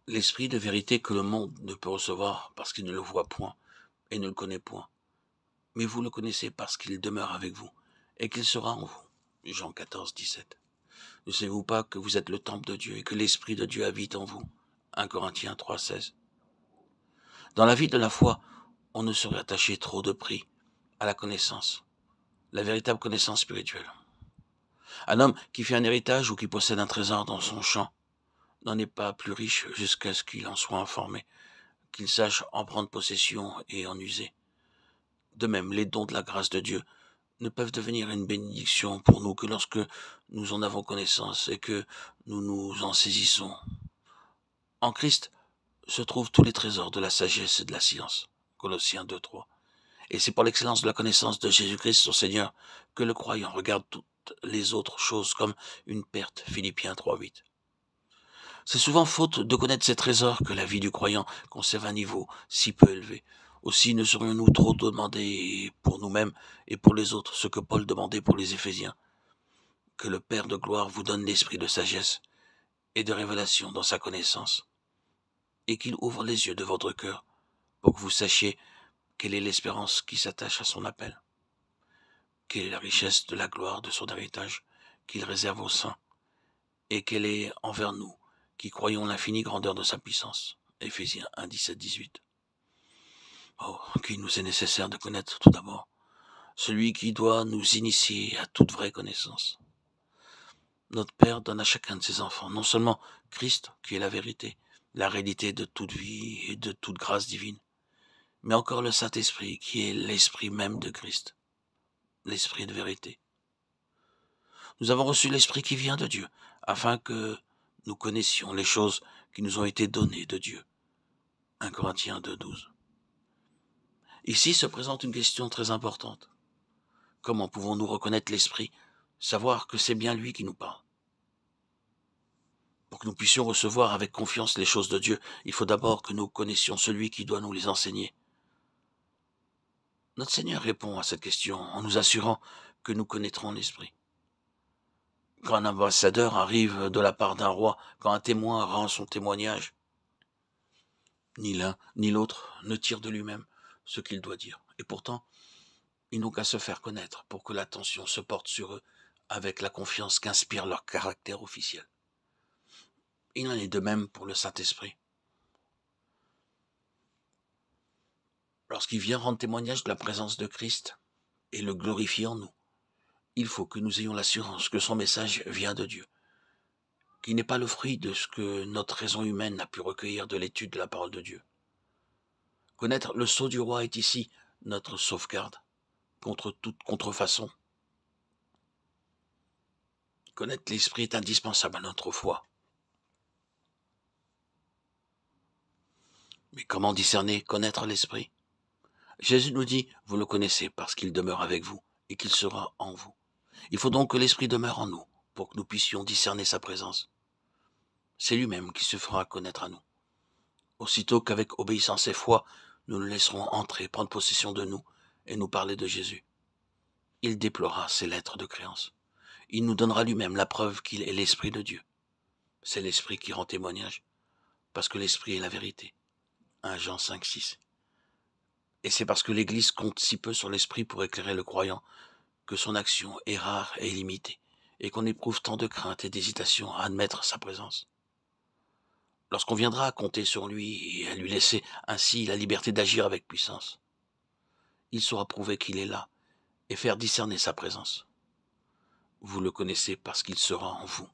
l'esprit de vérité que le monde ne peut recevoir parce qu'il ne le voit point et ne le connaît point. Mais vous le connaissez parce qu'il demeure avec vous et qu'il sera en vous. Jean 14, 17. Ne savez-vous pas que vous êtes le temple de Dieu et que l'Esprit de Dieu habite en vous? 1 Corinthiens 3, 16. Dans la vie de la foi, on ne saurait attacher trop de prix à la connaissance, la véritable connaissance spirituelle. Un homme qui fait un héritage ou qui possède un trésor dans son champ n'en est pas plus riche jusqu'à ce qu'il en soit informé, qu'il sache en prendre possession et en user. De même, les dons de la grâce de Dieu ne peuvent devenir une bénédiction pour nous que lorsque nous en avons connaissance et que nous nous en saisissons. En Christ se trouvent tous les trésors de la sagesse et de la science. Colossiens 2, 3. Et c'est pour l'excellence de la connaissance de Jésus-Christ, son Seigneur, que le croyant regarde toutes les autres choses comme une perte. Philippiens 3, 8. C'est souvent faute de connaître ces trésors que la vie du croyant conserve un niveau si peu élevé. Aussi ne saurions-nous trop demander pour nous-mêmes et pour les autres ce que Paul demandait pour les Éphésiens. Que le Père de gloire vous donne l'esprit de sagesse et de révélation dans sa connaissance, et qu'il ouvre les yeux de votre cœur pour que vous sachiez quelle est l'espérance qui s'attache à son appel, quelle est la richesse de la gloire de son héritage qu'il réserve aux saints, et quelle est envers nous qui croyons l'infinie grandeur de sa puissance. Éphésiens 1, 17, 18. Oh, qu'il nous est nécessaire de connaître tout d'abord celui qui doit nous initier à toute vraie connaissance. Notre Père donne à chacun de ses enfants non seulement Christ, qui est la vérité, la réalité de toute vie et de toute grâce divine, mais encore le Saint-Esprit, qui est l'Esprit même de Christ, l'Esprit de vérité. Nous avons reçu l'Esprit qui vient de Dieu, afin que nous connaissions les choses qui nous ont été données de Dieu. 1 Corinthiens 2, 12. Ici se présente une question très importante. Comment pouvons-nous reconnaître l'Esprit, savoir que c'est bien lui qui nous parle? Pour que nous puissions recevoir avec confiance les choses de Dieu, il faut d'abord que nous connaissions celui qui doit nous les enseigner. Notre Seigneur répond à cette question en nous assurant que nous connaîtrons l'Esprit. Quand un ambassadeur arrive de la part d'un roi, quand un témoin rend son témoignage, ni l'un ni l'autre ne tire de lui-même ce qu'il doit dire. Et pourtant, ils n'ont qu'à se faire connaître pour que l'attention se porte sur eux avec la confiance qu'inspire leur caractère officiel. Il en est de même pour le Saint-Esprit. Lorsqu'il vient rendre témoignage de la présence de Christ et le glorifier en nous, il faut que nous ayons l'assurance que son message vient de Dieu, qu'il n'est pas le fruit de ce que notre raison humaine a pu recueillir de l'étude de la parole de Dieu. Connaître le sceau du roi est ici notre sauvegarde contre toute contrefaçon. Connaître l'Esprit est indispensable à notre foi. Mais comment discerner, connaître l'Esprit? Jésus nous dit, vous le connaissez parce qu'il demeure avec vous et qu'il sera en vous. Il faut donc que l'Esprit demeure en nous pour que nous puissions discerner sa présence. C'est lui-même qui se fera connaître à nous. Aussitôt qu'avec obéissance et foi, nous le laisserons entrer, prendre possession de nous et nous parler de Jésus. Il déplorera ses lettres de créance. Il nous donnera lui-même la preuve qu'il est l'Esprit de Dieu. C'est l'Esprit qui rend témoignage, parce que l'Esprit est la vérité. 1 Jean 5, 6. Et c'est parce que l'Église compte si peu sur l'Esprit pour éclairer le croyant que son action est rare et limitée, et qu'on éprouve tant de crainte et d'hésitation à admettre sa présence. Lorsqu'on viendra à compter sur lui et à lui laisser ainsi la liberté d'agir avec puissance, il saura prouver qu'il est là et faire discerner sa présence. Vous le connaissez parce qu'il sera en vous.